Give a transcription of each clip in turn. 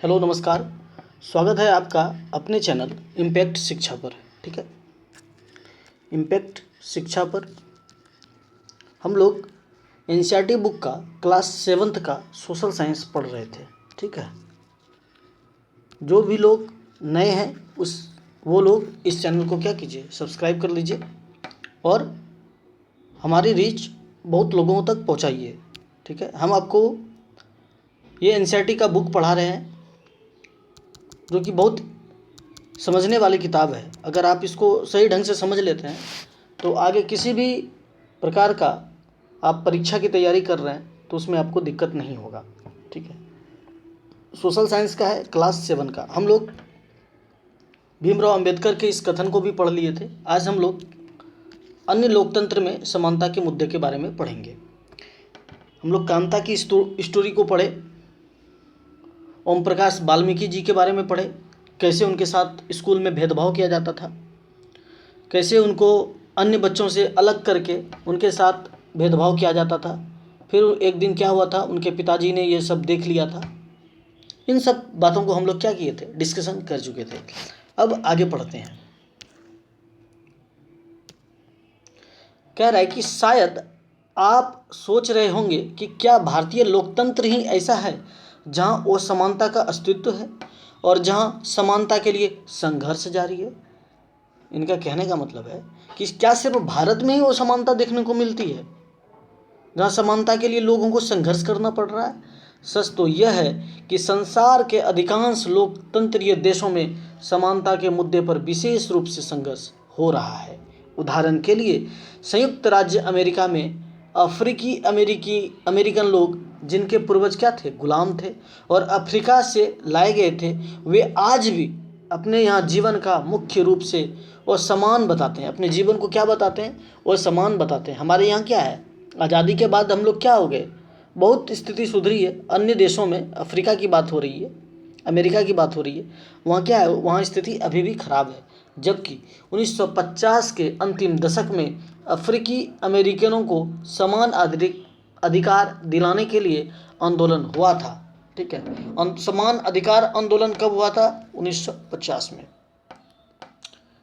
Hello नमस्कार। स्वागत है आपका अपने चैनल इम्पैक्ट शिक्षा पर। ठीक है, इम्पैक्ट शिक्षा पर हम लोग एनसीईआरटी बुक का क्लास 7th का सोशल साइंस पढ़ रहे थे। ठीक है, जो भी लोग नए हैं वो लोग इस चैनल को क्या कीजिए, सब्सक्राइब कर लीजिए और हमारी रीच बहुत लोगों तक पहुंचाइए। ठीक है, हम आपको ये एनसीईआरटी का बुक पढ़ा रहे हैं जो कि बहुत समझने वाली किताब है। अगर आप इसको सही ढंग से समझ लेते हैं तो आगे किसी भी प्रकार का आप परीक्षा की तैयारी कर रहे हैं तो उसमें आपको दिक्कत नहीं होगा। ठीक है, सोशल साइंस का है, क्लास 7 का। हम लोग भीमराव अंबेडकर के इस कथन को भी पढ़ लिए थे। आज हम लोग अन्य लोकतंत्र में समानता के मुद्दे के बारे में पढ़ेंगे। हम लोग कांता की स्टोरी को पढ़े, ओम प्रकाश वाल्मीकि जी के बारे में पढ़े, कैसे उनके साथ स्कूल में भेदभाव किया जाता था, कैसे उनको अन्य बच्चों से अलग करके उनके साथ भेदभाव किया जाता था। फिर एक दिन क्या हुआ था, उनके पिताजी ने ये सब देख लिया था। इन सब बातों को हम लोग क्या किए थे, डिस्कशन कर चुके थे। अब आगे पढ़ते हैं। कह रहा है कि शायद आप सोच रहे होंगे कि क्या भारतीय लोकतंत्र ही ऐसा है जहां असमानता का अस्तित्व है और जहां समानता के लिए संघर्ष जारी है। इनका कहने का मतलब है कि क्या सिर्फ भारत में ही असमानता देखने को मिलती है जहां समानता के लिए लोगों को संघर्ष करना पड़ रहा है। सच तो यह है कि संसार के अधिकांश लोकतंत्रीय देशों में समानता के मुद्दे पर विशेष रूप से संघर्ष हो रहा है। उदाहरण के लिए संयुक्त राज्य अमेरिका में अमेरिकन लोग जिनके पूर्वज क्या थे, गुलाम थे और अफ्रीका से लाए गए थे, वे आज भी अपने यहाँ जीवन का मुख्य रूप से वो समान बताते हैं। अपने जीवन को क्या बताते हैं, वो समान बताते हैं। हमारे यहाँ क्या है, आज़ादी के बाद हम लोग क्या हो गए, बहुत स्थिति सुधरी है। अन्य देशों में अफ्रीका की बात हो रही है, अमेरिका की बात हो रही है, वहाँ क्या है, वहाँ स्थिति अभी भी खराब है। जबकि 1950 के अंतिम दशक में अफ्रीकी अमेरिकनों को समान अधिकार दिलाने के लिए आंदोलन हुआ था। ठीक है, समान अधिकार आंदोलन कब हुआ था, 1950 में।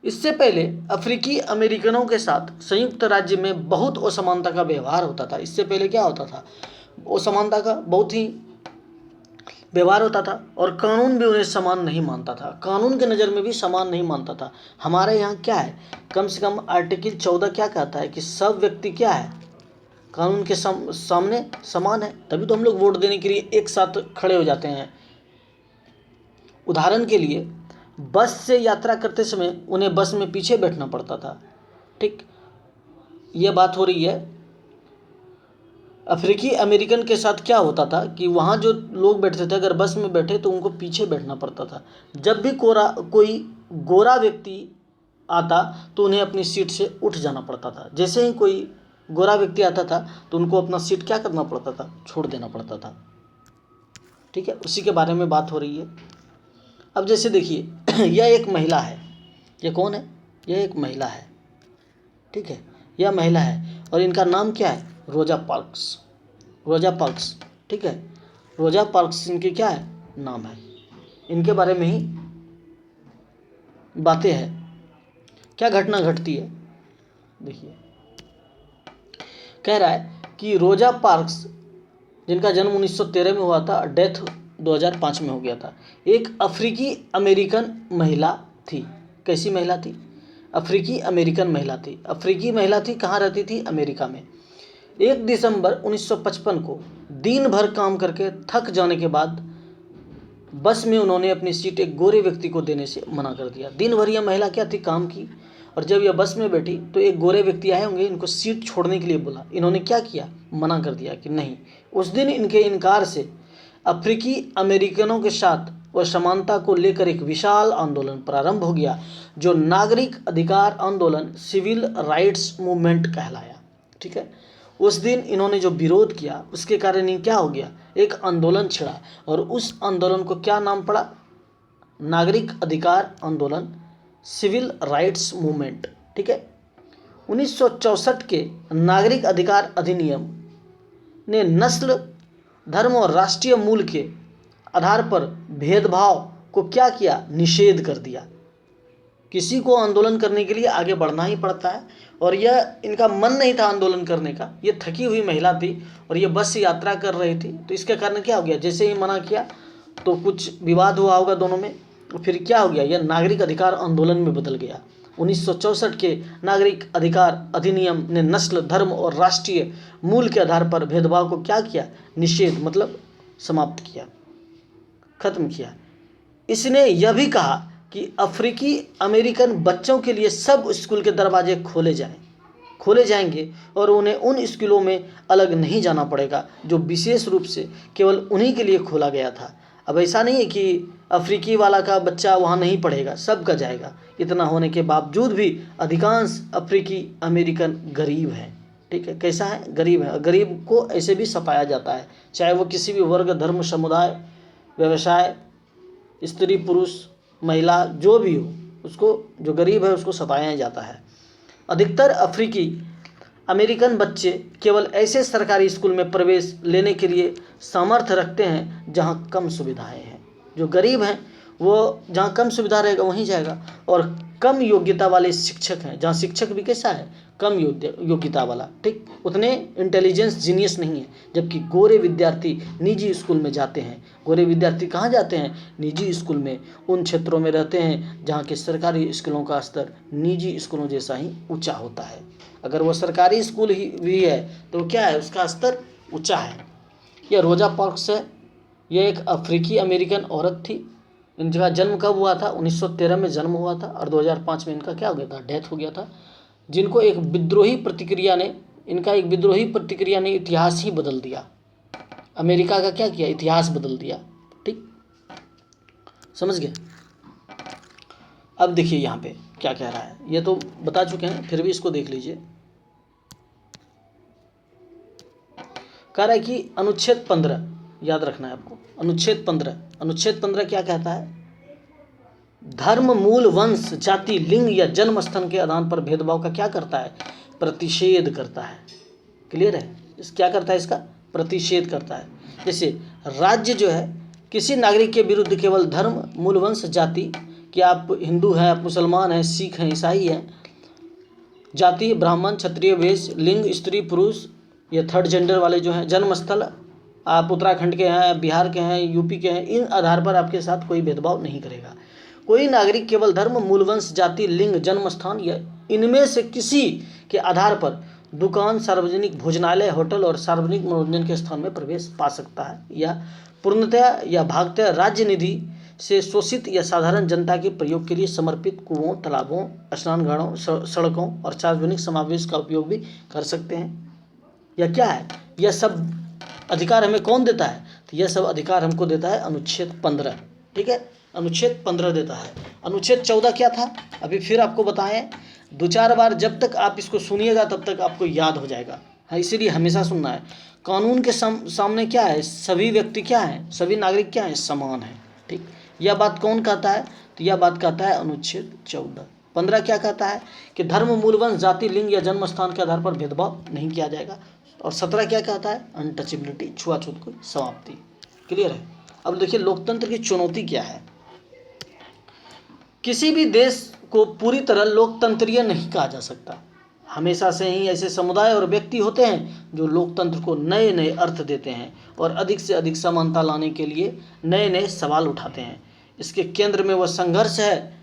इससे पहले अफ्रीकी अमेरिकनों के साथ संयुक्त राज्य में बहुत असमानता का व्यवहार होता था। इससे पहले क्या होता था, असमानता का बहुत ही व्यवहार होता था और कानून भी उन्हें समान नहीं मानता था, कानून के नज़र में भी समान नहीं मानता था। हमारे यहाँ क्या है, कम से कम आर्टिकल 14 क्या कहता है कि सब व्यक्ति क्या है, कानून के सामने समान है। तभी तो हम लोग वोट देने के लिए एक साथ खड़े हो जाते हैं। उदाहरण के लिए बस से यात्रा करते समय उन्हें बस में पीछे बैठना पड़ता था। ठीक, ये बात हो रही है। अफ्रीकी अमेरिकन के साथ क्या होता था कि वहाँ जो लोग बैठते थे, अगर बस में बैठे तो उनको पीछे बैठना पड़ता था। जब भी कोई गोरा व्यक्ति आता तो उन्हें अपनी सीट से उठ जाना पड़ता था। जैसे ही कोई गोरा व्यक्ति आता था तो उनको अपना सीट क्या करना पड़ता था, छोड़ देना पड़ता था। ठीक है, उसी के बारे में बात हो रही है। अब जैसे देखिए यह एक महिला है, ये कौन है, यह एक महिला है। ठीक है, यह महिला है और इनका नाम क्या है, रोजा पार्क्स। रोजा पार्क्स, ठीक है, रोजा पार्क्स इनके क्या है, नाम है। इनके बारे में ही बातें हैं। क्या घटना घटती है, देखिए। कह रहा है कि रोजा पार्क्स जिनका जन्म 1913 में हुआ था, डेथ 2005 में हो गया था, एक अफ्रीकी अमेरिकन महिला थी। कैसी महिला थी, अफ्रीकी अमेरिकन महिला थी। अफ्रीकी महिला थी, कहाँ रहती थी, अमेरिका में। 1 दिसंबर 1955 को दिन भर काम करके थक जाने के बाद बस में उन्होंने अपनी सीट एक गोरे व्यक्ति को देने से मना कर दिया। दिन भर यह महिला क्या थी, काम की, और जब यह बस में बैठी तो एक गोरे व्यक्ति आए होंगे, इनको सीट छोड़ने के लिए बोला। इन्होंने क्या किया, मना कर दिया कि नहीं। उस दिन इनके इनकार से अफ्रीकी अमेरिकनों के साथ व समानता को लेकर एक विशाल आंदोलन प्रारंभ हो गया, जो नागरिक अधिकार आंदोलन, सिविल राइट्स मूवमेंट कहलाया। ठीक है, उस दिन इन्होंने जो विरोध किया उसके कारण ही क्या हो गया, एक आंदोलन छिड़ा और उस आंदोलन को क्या नाम पड़ा, नागरिक अधिकार आंदोलन, सिविल राइट्स मूवमेंट। ठीक है, 1964 के नागरिक अधिकार अधिनियम ने नस्ल, धर्म और राष्ट्रीय मूल के आधार पर भेदभाव को क्या किया, निषेध कर दिया। किसी को आंदोलन करने के लिए आगे बढ़ना ही पड़ता है, और यह इनका मन नहीं था आंदोलन करने का। ये थकी हुई महिला थी और ये बस से यात्रा कर रही थी, तो इसके कारण क्या हो गया, जैसे ही मना किया तो कुछ विवाद हुआ होगा दोनों में, फिर क्या हो गया, यह नागरिक अधिकार आंदोलन में बदल गया। 1964 के नागरिक अधिकार अधिनियम ने नस्ल, धर्म और राष्ट्रीय मूल के आधार पर भेदभाव को क्या किया, निषेध मतलब समाप्त किया, खत्म किया। इसने यह भी कहा कि अफ्रीकी अमेरिकन बच्चों के लिए सब स्कूल के दरवाजे खोले जाएंगे और उन्हें उन स्कूलों में अलग नहीं जाना पड़ेगा जो विशेष रूप से केवल उन्हीं के लिए खोला गया था। अब ऐसा नहीं है कि अफ्रीकी वाला का बच्चा वहाँ नहीं पढ़ेगा, सबका जाएगा। इतना होने के बावजूद भी अधिकांश अफ्रीकी अमेरिकन गरीब हैं। ठीक है, कैसा है, गरीब है। गरीब को ऐसे भी सताया जाता है, चाहे वो किसी भी वर्ग, धर्म, समुदाय, व्यवसाय, स्त्री, पुरुष, महिला, जो भी हो, उसको, जो गरीब है उसको सताया जाता है। अधिकतर अफ्रीकी अमेरिकन बच्चे केवल ऐसे सरकारी स्कूल में प्रवेश लेने के लिए सामर्थ्य रखते हैं जहां कम सुविधाएं हैं। जो गरीब हैं वो जहां कम सुविधा रहेगा वहीं जाएगा, और कम योग्यता वाले शिक्षक हैं, जहां शिक्षक भी कैसा है, कम योग्यता वाला, ठीक, उतने इंटेलिजेंस, जीनियस नहीं है। जबकि गोरे विद्यार्थी निजी स्कूल में जाते हैं। गोरे विद्यार्थी कहाँ जाते हैं, निजी स्कूल में, उन क्षेत्रों में रहते हैं जहाँ के सरकारी स्कूलों का स्तर निजी स्कूलों जैसा ही ऊंचा होता है। अगर वो सरकारी स्कूल ही भी है तो क्या है, उसका स्तर ऊंचा है। यह रोजा पार्क्स है, यह एक अफ्रीकी अमेरिकन औरत थी। इनका जन्म कब हुआ था, 1913 में जन्म हुआ था, और 2005 में इनका क्या हो गया था, डेथ हो गया था। जिनको एक विद्रोही प्रतिक्रिया ने इतिहास ही बदल दिया। अमेरिका का क्या किया, इतिहास बदल दिया। ठीक, समझ गए। अब देखिए यहाँ पे क्या कह रहा है, ये तो बता चुके हैं, फिर भी इसको देख लीजिए। कह रहा है कि अनुच्छेद 15 याद रखना है आपको। अनुच्छेद 15 क्या कहता है, धर्म, मूल, वंश, जाति, लिंग या जन्म स्थान के आधार पर भेदभाव का क्या करता है, प्रतिषेध करता है। क्लियर है, इस क्या करता है, इसका प्रतिषेध करता है। जैसे राज्य जो है किसी नागरिक के विरुद्ध केवल धर्म, मूल, वंश, जाति, कि आप हिंदू हैं, आप मुसलमान हैं, सिख हैं, ईसाई हैं, जाति, ब्राह्मण, क्षत्रिय, वैश्य, लिंग, स्त्री, पुरुष, ये थर्ड जेंडर वाले जो हैं, जन्म स्थल, आप उत्तराखंड के हैं, बिहार के हैं, यूपी के हैं, इन आधार पर आपके साथ कोई भेदभाव नहीं करेगा। कोई नागरिक केवल धर्म, मूल, वंश, जाति, लिंग, जन्म स्थान या इनमें से किसी के आधार पर दुकान, सार्वजनिक भोजनालय, होटल और सार्वजनिक मनोरंजन के स्थान में प्रवेश पा सकता है, या पूर्णतया या भागतया राज्य निधि से शोषित या साधारण जनता के प्रयोग के लिए समर्पित कुओं, तालाबों, स्नानघरों, सड़कों और सार्वजनिक समावेश का उपयोग भी कर सकते हैं। यह क्या है, यह सब अधिकार हमें कौन देता है, तो यह सब अधिकार हमको देता है अनुच्छेद 15। ठीक है, अनुच्छेद 15 देता है। अनुच्छेद 14 क्या था, अभी फिर आपको बताएं, 2-4 बार, जब तक आप इसको सुनिएगा तब तक आपको याद हो जाएगा। हाँ, इसीलिए हमेशा सुनना है। कानून के सामने क्या है, सभी व्यक्ति क्या हैं, सभी नागरिक क्या हैं, समान हैं। ठीक, यह बात कौन कहता है, तो यह बात कहता है अनुच्छेद 14। 15 क्या कहता है कि धर्म, मूल, वंश, जाति, लिंग या जन्म स्थान के आधार पर भेदभाव नहीं किया जाएगा। और 17 क्या कहता है, अनटचेबिलिटी, छुआछूत की समाप्ति। क्लियर है। अब देखिए लोकतंत्र की चुनौती क्या है। किसी भी देश को पूरी तरह लोकतंत्रीय नहीं कहा जा सकता। हमेशा से ही ऐसे समुदाय और व्यक्ति होते हैं जो लोकतंत्र को नए नए अर्थ देते हैं और अधिक से अधिक समानता लाने के लिए नए नए सवाल उठाते हैं। इसके केंद्र में वह संघर्ष है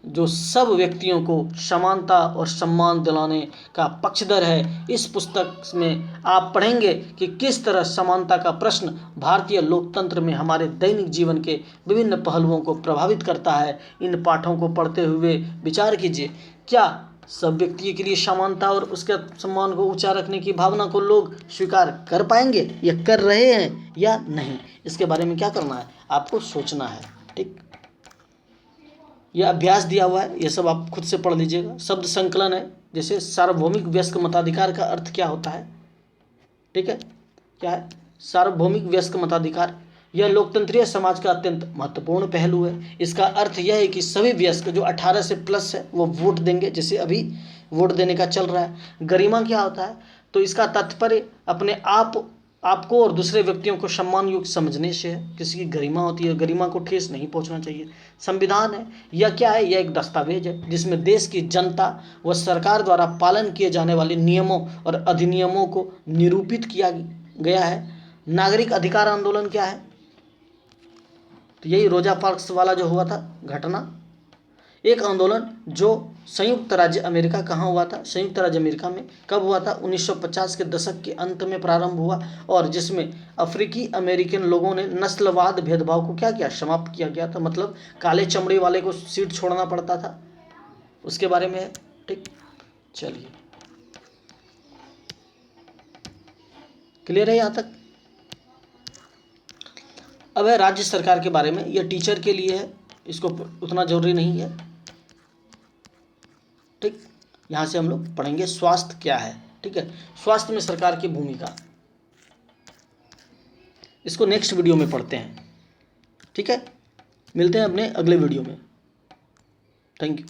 जो सब व्यक्तियों को समानता और सम्मान दिलाने का पक्षधर है। इस पुस्तक में आप पढ़ेंगे कि किस तरह समानता का प्रश्न भारतीय लोकतंत्र में हमारे दैनिक जीवन के विभिन्न पहलुओं को प्रभावित करता है। इन पाठों को पढ़ते हुए विचार कीजिए, क्या सब व्यक्ति के लिए समानता और उसके सम्मान को ऊंचा रखने की भावना को लोग स्वीकार कर पाएंगे या कर रहे हैं या नहीं। इसके बारे में क्या करना है, आपको सोचना है। ठीक, यह अभ्यास दिया हुआ है, यह सब आप खुद से पढ़ लीजिएगा। शब्द संकलन है, जैसे सार्वभौमिक वयस्क मताधिकार का अर्थ क्या होता है। ठीक है, क्या है सार्वभौमिक वयस्क मताधिकार। यह लोकतंत्रीय समाज का अत्यंत महत्वपूर्ण पहलू है। इसका अर्थ यह है कि सभी वयस्क जो 18 से प्लस है वो वोट देंगे, जैसे अभी वोट देने का चल रहा है। गरिमा क्या होता है, तो इसका तात्पर्य अपने आप आपको और दूसरे व्यक्तियों को सम्मान युक्त समझने से है। किसी की गरिमा होती है, गरिमा को ठेस नहीं पहुंचना चाहिए। संविधान है यह क्या है? यह एक दस्तावेज है जिसमें देश की जनता व सरकार द्वारा पालन किए जाने वाले नियमों और अधिनियमों को निरूपित किया गया है। नागरिक अधिकार आंदोलन क्या है? तो यही रोजा पार्क्स वाला जो हुआ था घटना, एक आंदोलन जो संयुक्त राज्य अमेरिका कहाँ हुआ था? संयुक्त राज्य अमेरिका में कब हुआ था? 1950 के दशक के अंत में प्रारंभ हुआ, और जिसमें अफ्रीकी अमेरिकन लोगों ने नस्लवाद भेदभाव को क्या किया? समाप्त किया गया था। मतलब काले चमड़े वाले को सीट छोड़ना पड़ता था, उसके बारे में है। ठीक, चलिए क्लियर है यहाँ तक? अब है राज्य सरकार के बारे में, यह टीचर के लिए है, इसको उतना जरूरी नहीं है। ठीक, यहाँ से हम लोग पढ़ेंगे स्वास्थ्य क्या है। ठीक है, स्वास्थ्य में सरकार की भूमिका, इसको नेक्स्ट वीडियो में पढ़ते हैं। ठीक है, मिलते हैं अपने अगले वीडियो में। Thank you.